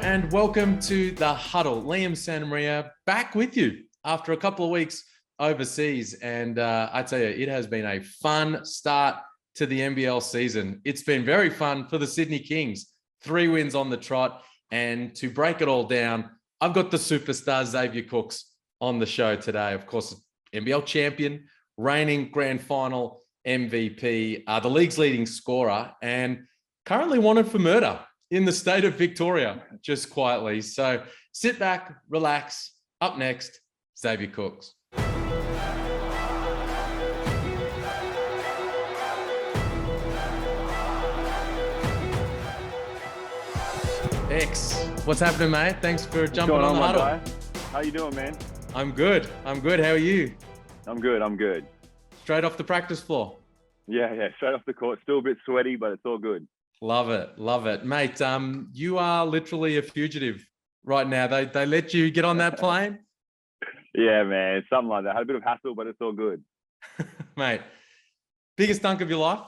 and welcome to the Huddle. Liam Santamaria back with you after a couple of weeks overseas. And I tell you, it has been a fun start to the NBL season. It's been very fun for the Sydney Kings. 3 wins on the trot. And to break it all down, I've got the superstar Xavier Cooks on the show today. Of course, NBL champion, reigning grand final MVP, the league's leading scorer, and currently wanted for murder in the state of Victoria, just quietly. So sit back, relax. Up next, Xavier Cooks. X, what's happening, mate? Thanks for jumping on the Huddle. Guy? How you doing, man? I'm good. How are you? I'm good. Straight off the practice floor. Yeah, straight off the court. Still a bit sweaty, but it's all good. Love it. Mate, you are literally a fugitive right now. They let you get on that plane? Yeah, man. It's something like that. Had a bit of hassle, but it's all good. Mate, biggest dunk of your life?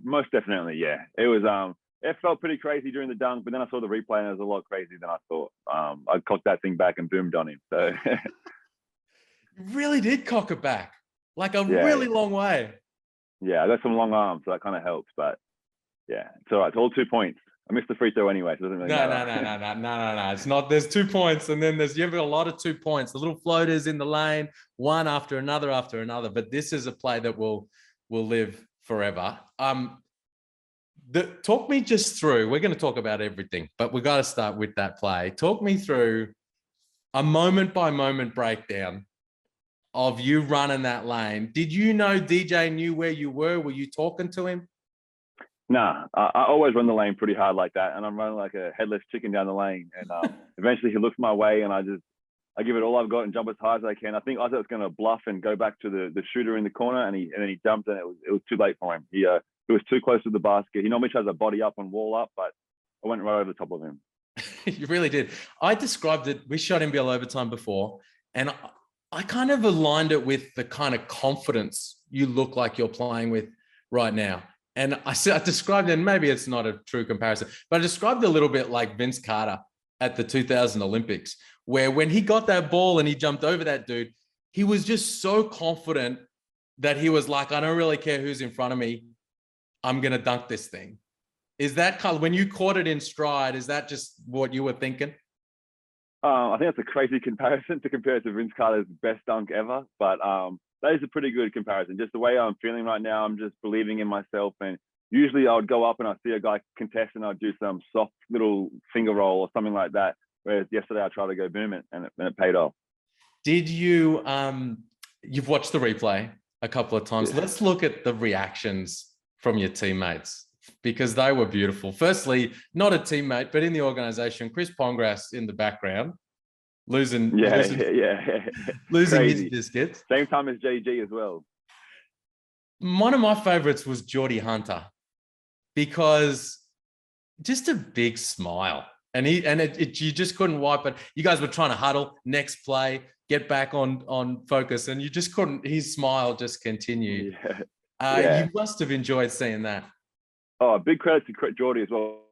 Most definitely, yeah. It was it felt pretty crazy during the dunk, but then I saw the replay and it was a lot crazier than I thought. I cocked that thing back and boomed on him. So You really did cock it back. Like a really long way. Yeah, I got some long arms, so that kind of helps. But yeah, it's all right. It's all 2 points. I missed the free throw anyway, so it doesn't really matter. No. It's not. There's 2 points, and then you've got a lot of 2 points. The little floaters in the lane, one after another. But this is a play that will live forever. Talk me just through. We're going to talk about everything, but we got to start with that play. Talk me through a moment by moment breakdown of you running that lane. Did you know DJ knew where you were? Were you talking to him? Nah, I always run the lane pretty hard like that, and I'm running like a headless chicken down the lane. And eventually he looks my way, and I give it all I've got and jump as high as I can. I think I was going to bluff and go back to the shooter in the corner, and then he jumped, and it was too late for him. He was too close to the basket. He normally tries a body up and wall up, but I went right over the top of him. You really did. I described it. We shot NBL overtime before, and I kind of aligned it with the kind of confidence you look like you're playing with right now. And I described it, and maybe it's not a true comparison, but I described it a little bit like Vince Carter at the 2000 Olympics, where when he got that ball and he jumped over that dude, he was just so confident that he was like, I don't really care who's in front of me. I'm going to dunk this thing. Is that kind of, when you caught it in stride, is that just what you were thinking? I think that's a crazy comparison to compare it to Vince Carter's best dunk ever. But that is a pretty good comparison. Just the way I'm feeling right now, I'm just believing in myself. And usually I would go up and I'd see a guy contest and I'd do some soft little finger roll or something like that. Whereas yesterday I tried to go boom it and it paid off. Did you, you've watched the replay a couple of times. Yeah. Let's look at the reactions from your teammates, because they were beautiful. Firstly, not a teammate, but in the organization, Chris Pongras in the background, losing his biscuits. Same time as JG as well. One of my favorites was Geordie Hunter, because just a big smile. And you just couldn't wipe it. You guys were trying to huddle, next play, get back on focus, and you just couldn't. His smile just continued. You must have enjoyed seeing that. Oh, big credit to Geordie as well.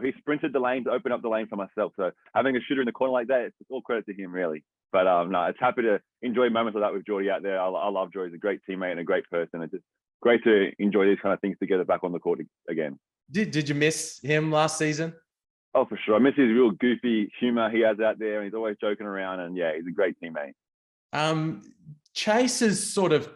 He sprinted the lane to open up the lane for myself. So having a shooter in the corner like that, it's all credit to him, really. But no, it's happy to enjoy moments like that with Geordie out there. I love Geordie. He's a great teammate and a great person. It's just great to enjoy these kind of things together back on the court again. Did you miss him last season? Oh, for sure. I miss his real goofy humor he has out there, and he's always joking around. And yeah, he's a great teammate. Chase has sort of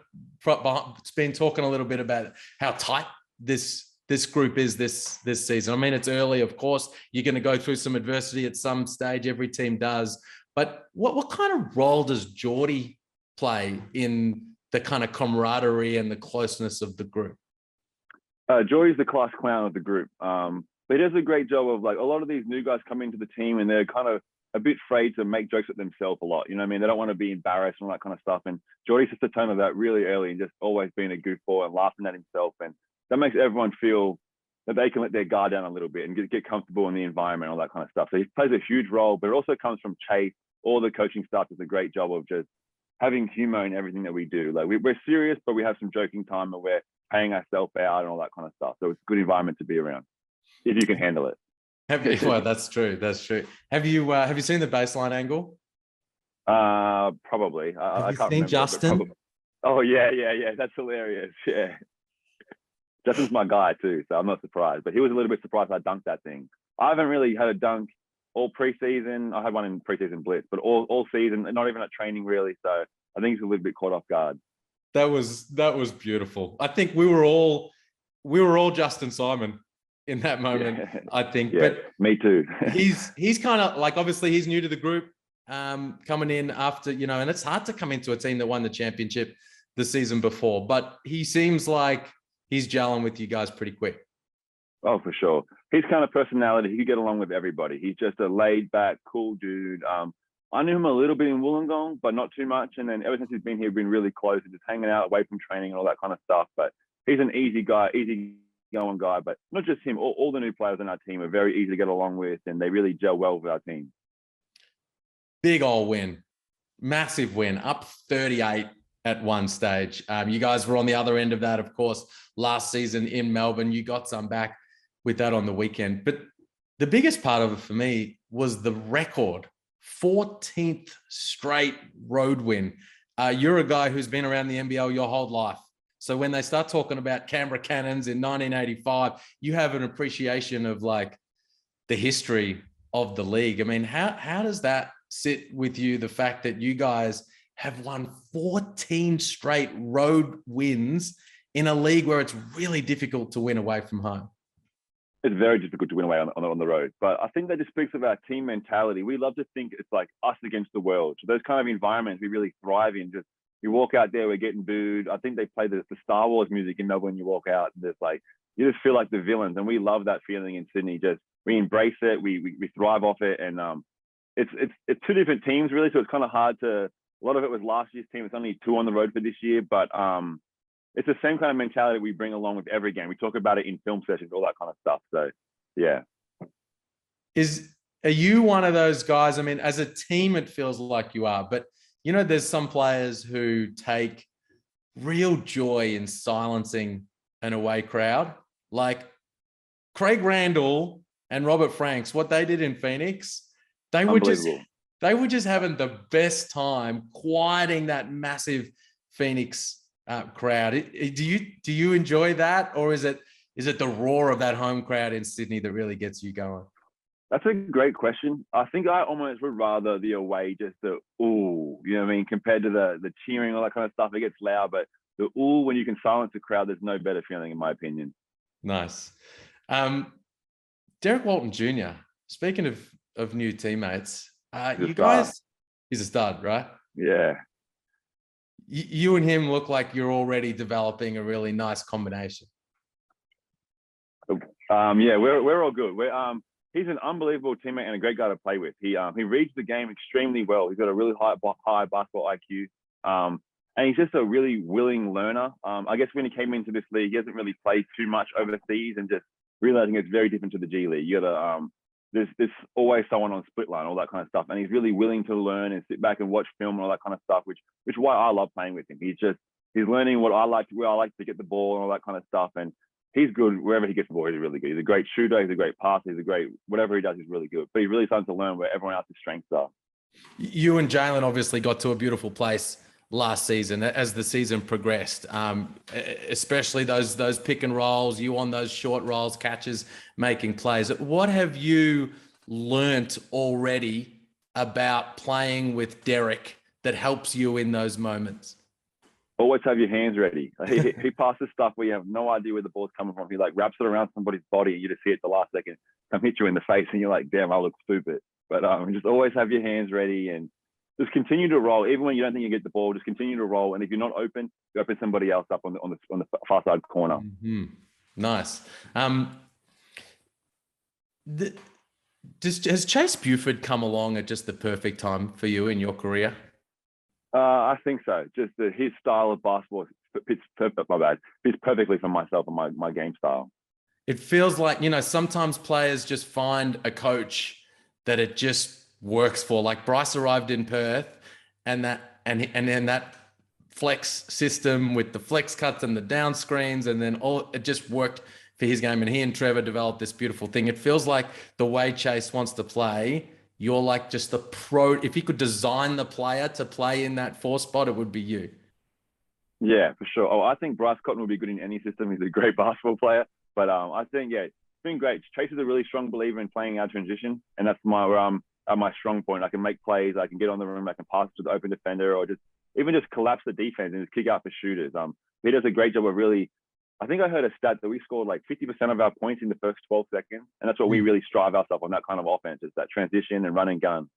been talking a little bit about how tight this group is this season. I mean, it's early, of course. You're going to go through some adversity at some stage. Every team does. But what kind of role does Geordie play in the kind of camaraderie and the closeness of the group? Geordie's the class clown of the group. But he does a great job of, like, a lot of these new guys come into the team and they're kind of a bit afraid to make jokes at themselves a lot. You know what I mean? They don't want to be embarrassed and all that kind of stuff. And Geordie sets the tone of that really early and just always being a goofball and laughing at himself. And that makes everyone feel that they can let their guard down a little bit and get comfortable in the environment, all that kind of stuff. So he plays a huge role, but it also comes from Chase. All the coaching staff does a great job of just having humor in everything that we do. Like, we're serious, but we have some joking time and we're paying ourselves out and all that kind of stuff. So it's a good environment to be around if you can handle it. Have you? Well, that's true. That's true. Have you seen the baseline angle? Probably. Have I you can't seen remember, but Justin? probably. Oh yeah, yeah, yeah. That's hilarious. Yeah. Justin's my guy too, so I'm not surprised. But he was a little bit surprised I dunked that thing. I haven't really had a dunk all preseason. I had one in preseason blitz, but all season, not even at training really. So I think he's a little bit caught off guard. That was beautiful. I think we were all Justin Simon in that moment. Yeah. I think, Yeah, but me too. he's kind of like, obviously he's new to the group, coming in after, and it's hard to come into a team that won the championship the season before, but he seems like he's gelling with you guys pretty quick. Oh, for sure. His kind of personality, he could get along with everybody. He's just a laid back, cool dude. I knew him a little bit in Wollongong, but not too much. And then ever since he's been here, we've been really close and just hanging out away from training and all that kind of stuff. But he's an easy guy, easy going guy. But not just him, all the new players on our team are very easy to get along with, and they really gel well with our team. Big old win, massive win, up 38 at one stage. You guys were on the other end of that, of course, last season in Melbourne. You got some back with that on the weekend. But the biggest part of it for me was the record 14th straight road win. You're a guy who's been around the NBL your whole life. So when they start talking about Canberra Cannons in 1985, you have an appreciation of like the history of the league. I mean, how does that sit with you, the fact that you guys have won 14 straight road wins in a league where it's really difficult to win away from home? It's very difficult to win away on the road. But I think that just speaks of our team mentality. We love to think it's like us against the world. So those kind of environments we really thrive in. Just you walk out there, we're getting booed. I think they play the Star Wars music in Melbourne when you walk out. And it's like, you just feel like the villains. And we love that feeling in Sydney. Just we embrace it. We thrive off it. And it's two different teams really. So it's kind of hard to, a lot of it was last year's team. It's only 2 on the road for this year. But it's the same kind of mentality we bring along with every game. We talk about it in film sessions, all that kind of stuff. So, yeah. Are you one of those guys? I mean, as a team, it feels like you are, but there's some players who take real joy in silencing an away crowd, like Craig Randall and Robert Franks. What they did in Phoenix, they were just having the best time quieting that massive Phoenix crowd. Do you enjoy that, or is it the roar of that home crowd in Sydney that really gets you going? That's a great question. I think I almost would rather the away, just the ooh, you know what I mean, compared to the cheering, all that kind of stuff. It gets loud, but the ooh, when you can silence the crowd, there's no better feeling, in my opinion. Nice. Derek Walton Jr., speaking of new teammates, you guys, he's a stud, right? Yeah. You and him look like you're already developing a really nice combination. Yeah, we're all good. He's an unbelievable teammate and a great guy to play with. He reads the game extremely well. He's got a really high basketball IQ. And he's just a really willing learner. I guess when he came into this league, he hasn't really played too much overseas, and just realizing it's very different to the G League. You gotta there's always someone on split line, all that kind of stuff. And he's really willing to learn and sit back and watch film and all that kind of stuff, which is why I love playing with him. He's learning where I like to get the ball and all that kind of stuff. And he's good wherever he gets the ball. He's really good. He's a great shooter. He's a great passer. He's a great, whatever he does, he's really good. But he's really starting to learn where everyone else's strengths are. You and Jalen obviously got to a beautiful place last season as the season progressed, especially those pick and rolls, you on those short rolls, catches, making plays. What have you learnt already about playing with Derek that helps you in those moments? Always have your hands ready. He passes stuff where you have no idea where the ball's coming from. He like wraps it around somebody's body and you just see it the last second come hit you in the face and you're like, damn, I look stupid. But just always have your hands ready and just continue to roll. Even when you don't think you get the ball, just continue to roll. And if you're not open, you open somebody else up on the far side corner. Mm-hmm. Nice. Has Chase Buford come along at just the perfect time for you in your career? I think so. Just his style of basketball fits perfectly for myself and my game style. It feels like, sometimes players just find a coach that it just works for. Like Bryce arrived in Perth and then that flex system with the flex cuts and the down screens, and then it just worked for his game, and he and Trevor developed this beautiful thing. It feels like the way Chase wants to play, you're like just the pro. If he could design the player to play in that 4 spot, it would be you. Yeah, for sure. Oh, I think Bryce Cotton will be good in any system. He's a great basketball player. But I think, yeah, it's been great. Chase is a really strong believer in playing out transition. And that's my strong point. I can make plays. I can get on the rim. I can pass to the open defender, or even just collapse the defense and just kick out for shooters. He does a great job of really, I think I heard a stat that we scored like 50% of our points in the first 12 seconds. And that's what we really strive ourselves on, that kind of offense, is that transition and run and gun.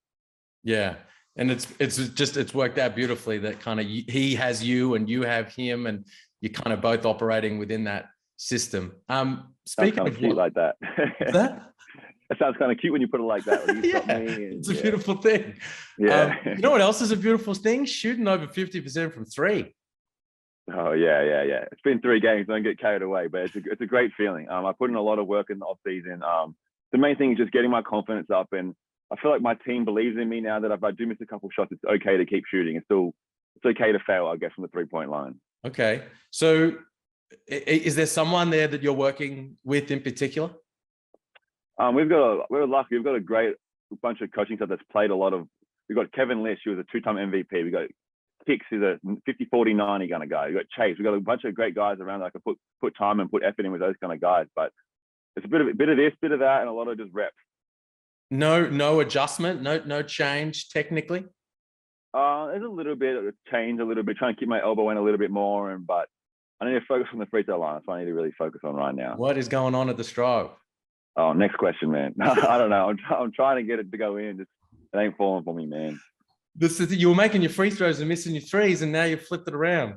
Yeah. And it's worked out beautifully that kind of he has you and you have him, and you're kind of both operating within that system. Speaking of cute like that. that? It sounds kind of cute when you put it like that. It's a beautiful thing. Yeah. You know what else is a beautiful thing? Shooting over 50% from 3. Oh yeah. It's been 3 games. Don't get carried away, but it's a great feeling. I put in a lot of work in the off season. The main thing is just getting my confidence up, and I feel like my team believes in me now that if I do miss a couple shots, it's okay to keep shooting. It's okay to fail, I guess, from the 3-point line. Okay. So is there someone there that you're working with in particular? We're lucky. We've got a great bunch of coaching staff that's played a lot of. We've got Kevin Lish, who was a 2-time MVP. We've got Hicks, who's a 50-40-90 kind of guy. We've got Chase. We've got a bunch of great guys around that can put time and put effort in with those kind of guys. But it's a bit of this, bit of that, and a lot of just reps. No adjustment, no change technically. There's a little bit of change, trying to keep my elbow in a little bit more, but I need to focus on the free throw line. That's what I need to really focus on right now. What is going on at the stroke? Oh, next question, man. I don't know. I'm trying to get it to go in. It ain't falling for me, man. You were making your free throws and missing your threes, and now you've flipped it around.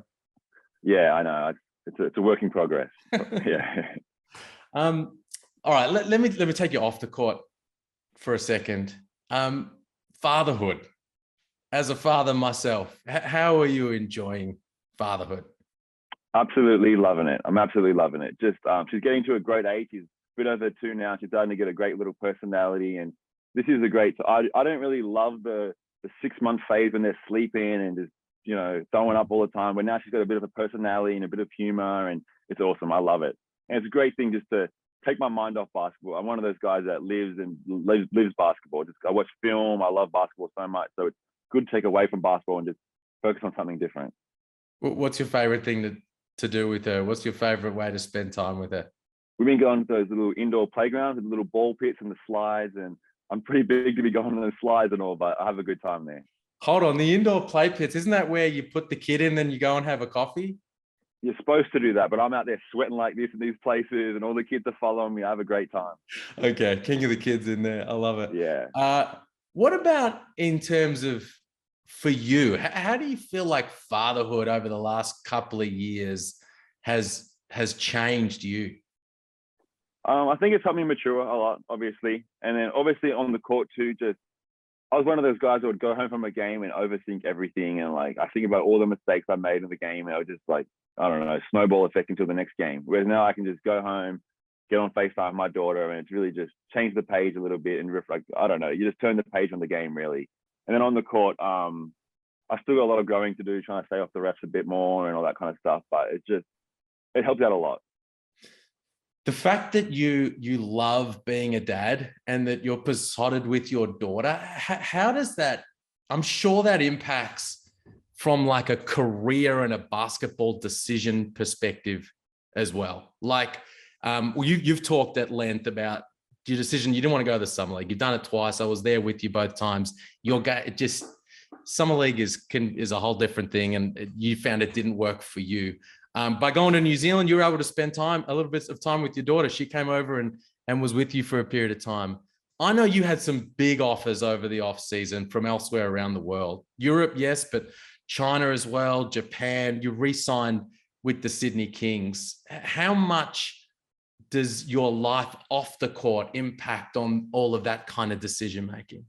Yeah, I know. It's a work in progress. Yeah. All right. Let me take you off the court for a second. Fatherhood. As a father myself, how are you enjoying fatherhood? Absolutely loving it. I'm absolutely loving it. Just she's getting to a great age. She's a bit over 2 now. She's starting to get a great little personality, and this is a great. I don't really love the 6-month phase when they're sleeping and just throwing up all the time. But now she's got a bit of a personality and a bit of humor, and it's awesome. I love it, and it's a great thing just to take my mind off basketball. I'm one of those guys that lives basketball. I watch film. I love basketball so much, so it's good to take away from basketball and just focus on something different. What's your favorite thing to do with her? What's your favorite way to spend time with her? We've been going to those little indoor playgrounds with the little ball pits and the slides, and I'm pretty big to be going on those slides and all, but I have a good time there. Hold on, the indoor play pits, isn't that where you put the kid in, then you go and have a coffee? You're supposed to do that, but I'm out there sweating like this in these places, and all the kids are following me. I have a great time. Okay, king of the kids in there. I love it. Yeah. What about in terms of for you? How do you feel like fatherhood over the last couple of years has changed you? I think it's helped me mature a lot, obviously. And then obviously on the court too, I was one of those guys that would go home from a game and overthink everything. And I think about all the mistakes I made in the game, and I would just I don't know, snowball effect until the next game. Whereas now I can just go home, get on FaceTime with my daughter, and it's really just change the page a little bit and reflect. I don't know, you just turn the page on the game really. And then on the court, I still got a lot of growing to do, trying to stay off the refs a bit more and all that kind of stuff. But it helps out a lot. The fact that you love being a dad and that you're besotted with your daughter, how does that, I'm sure that impacts from a career and a basketball decision perspective as well. You've talked at length about your decision. You didn't want to go to the summer league. You've done it twice. I was there with you both times. Summer league is a whole different thing, and you found it didn't work for you. By going to New Zealand, you were able to spend a little bit of time with your daughter. She came over and was with you for a period of time. I know you had some big offers over the off season from elsewhere around the world. Europe, yes, but China as well, Japan. You re-signed with the Sydney Kings. How much does your life off the court impact on all of that kind of decision making?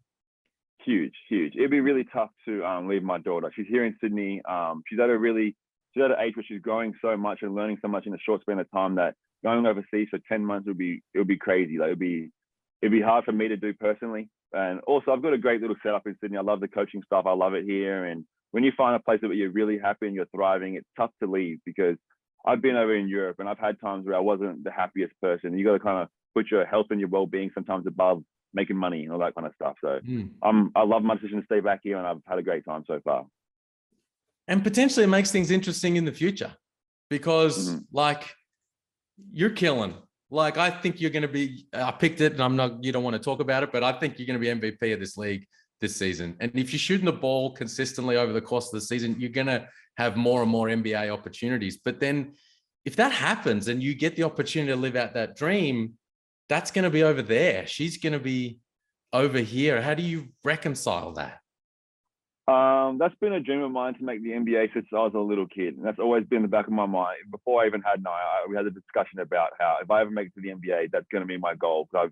Huge. It'd be really tough to leave my daughter. She's here in Sydney. She's at an age where she's growing so much and learning so much in a short span of time that going overseas for 10 months would be crazy. It'd be hard for me to do personally. And also I've got a great little setup in Sydney. I love the coaching staff. I love it here. And when you find a place where you're really happy and you're thriving, it's tough to leave because I've been over in Europe and I've had times where I wasn't the happiest person. You got to kind of put your health and your well-being sometimes above making money and all that kind of stuff. So I love my decision to stay back here, and I've had a great time so far. And potentially it makes things interesting in the future because like you're killing. Like, I think you're going to be, I picked it and you don't want to talk about it, but I think you're going to be MVP of this league this season. And if you're shooting the ball consistently over the course of the season, you're going to have more and more NBA opportunities. But then if that happens and you get the opportunity to live out that dream, that's going to be over there. She's going to be over here. How do you reconcile that? That's been a dream of mine to make the NBA since I was a little kid. And that's always been in the back of my mind. Before I even had Nia, we had a discussion about how if I ever make it to the NBA, that's going to be my goal. Because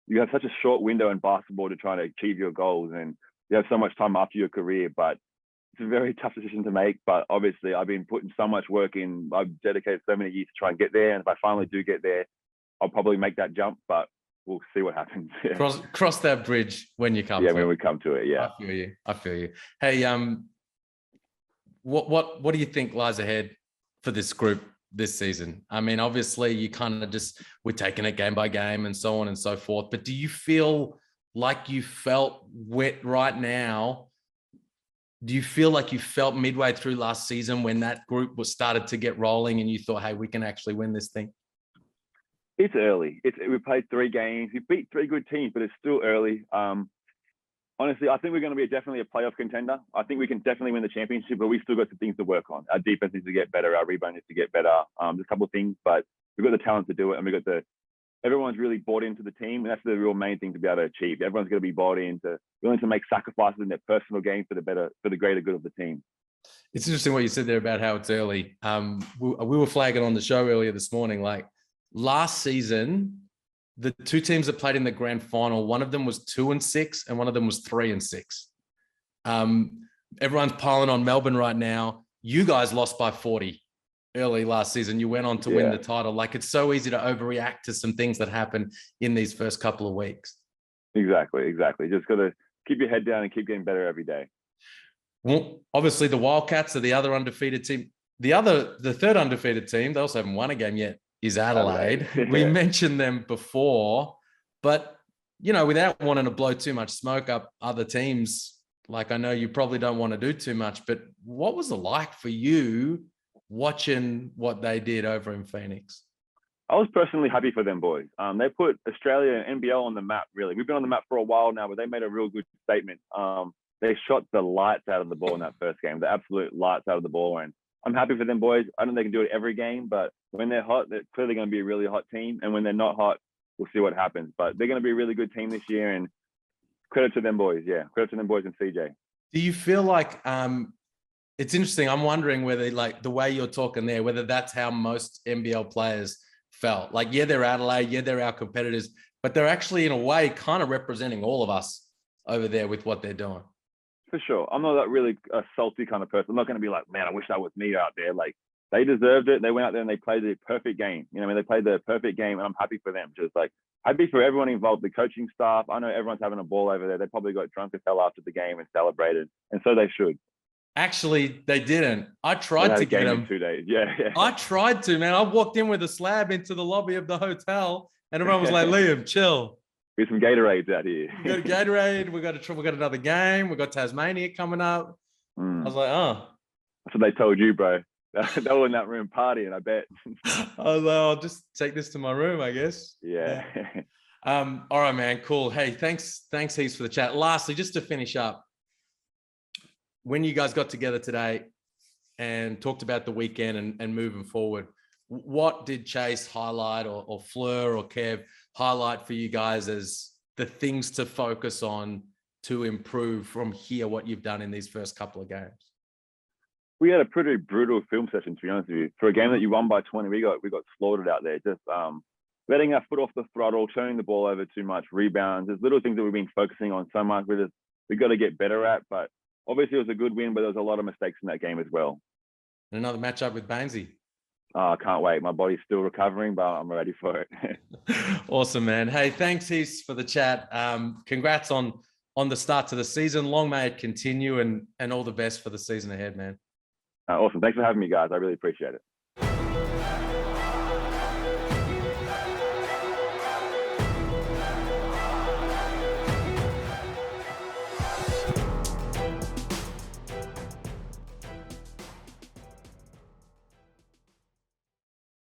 you have such a short window in basketball to try to achieve your goals, and you have so much time after your career. But it's a very tough decision to make. But obviously, I've been putting so much work in. I've dedicated so many years to try and get there. And if I finally do get there, I'll probably make that jump. But we'll see what happens. Cross that bridge when you come. Yeah, when we come to it. Yeah, I feel you. Hey, what do you think lies ahead for this group this season? I mean, obviously, you kind of we're taking it game by game and so on and so forth. But do you feel like you felt right now? Do you feel like you felt midway through last season when that group was started to get rolling and you thought, hey, we can actually win this thing? It's early. We played 3 games. We beat 3 good teams, but it's still early. Honestly, I think we're going to be definitely a playoff contender. I think we can definitely win the championship, but we've still got some things to work on. Our defense needs to get better. Our rebound needs to get better. There's a couple of things, but we've got the talent to do it, and everyone's really bought into the team, and that's the real main thing to be able to achieve. Everyone's going to be bought into, willing to make sacrifices in their personal game for the greater good of the team. It's interesting what you said there about how it's early. We were flagging on the show earlier this morning, like last season, the 2 teams that played in the grand final, one of them was 2-6 and one of them was 3-6. Everyone's piling on Melbourne right now. You guys lost by 40 early last season. You went on to win the title. Like, it's so easy to overreact to some things that happen in these first couple of weeks. Exactly. Just got to keep your head down and keep getting better every day. Well, obviously the Wildcats are the other undefeated team. The third undefeated team, they also haven't won a game yet, is Adelaide. We mentioned them before, but, you know, without wanting to blow too much smoke up other teams, like I know you probably don't want to do too much, but what was it like for you watching what they did over in Phoenix? I was personally happy for them boys. They put Australia and NBL on the map, really. We've been on the map for a while now, but they made a real good statement. They shot the lights out of the ball in that first game, the absolute lights out of the ball. And I'm happy for them boys. I don't think they can do it every game, but when they're hot, they're clearly going to be a really hot team. And when they're not hot, we'll see what happens. But they're going to be a really good team this year, and credit to them boys. Yeah, credit to them boys and CJ. Do you feel like it's interesting? I'm wondering whether, like, the way you're talking there, whether that's how most NBL players felt. Like, yeah, they're Adelaide, yeah, they're our competitors, but they're actually in a way kind of representing all of us over there with what they're doing. For sure. I'm not that really a salty kind of person. I'm not going to be like, man, I wish that was me out there. Like, they deserved it. They went out there and they played the perfect game. You know what I mean? They played the perfect game, and I'm happy for them. Just like, happy for everyone involved, the coaching staff. I know everyone's having a ball over there. They probably got drunk as hell after the game and celebrated, and so they should. Actually, they didn't. I tried to get them. In 2 days. Yeah. I tried to, man. I walked in with a slab into the lobby of the hotel, and everyone was like, Liam, chill. We have some Gatorades out here. We got a Gatorade. We got another game. We got Tasmania coming up. I was like, oh. That's what they told you, bro. They were in that room partying, I bet. I was like, I'll just take this to my room, I guess. Yeah. All right, man. Cool. Hey, thanks heaps for the chat. Lastly, just to finish up, when you guys got together today and talked about the weekend and moving forward, what did Chase highlight or Fleur or Kev highlight for you guys as the things to focus on to improve from here, what you've done in these first couple of games? We had a pretty brutal film session, to be honest with you. For a game that you won by 20, we got slaughtered out there. Just letting our foot off the throttle, turning the ball over too much, rebounds. There's little things that we've been focusing on so much with us. We've got to get better at, but obviously it was a good win, but there was a lot of mistakes in that game as well. And another matchup with Bainesy. I can't wait. My body's still recovering, but I'm ready for it. Awesome, man. Hey, thanks heaps for the chat. Congrats on the start to the season. Long may it continue, and all the best for the season ahead, man. Awesome. Thanks for having me, guys. I really appreciate it.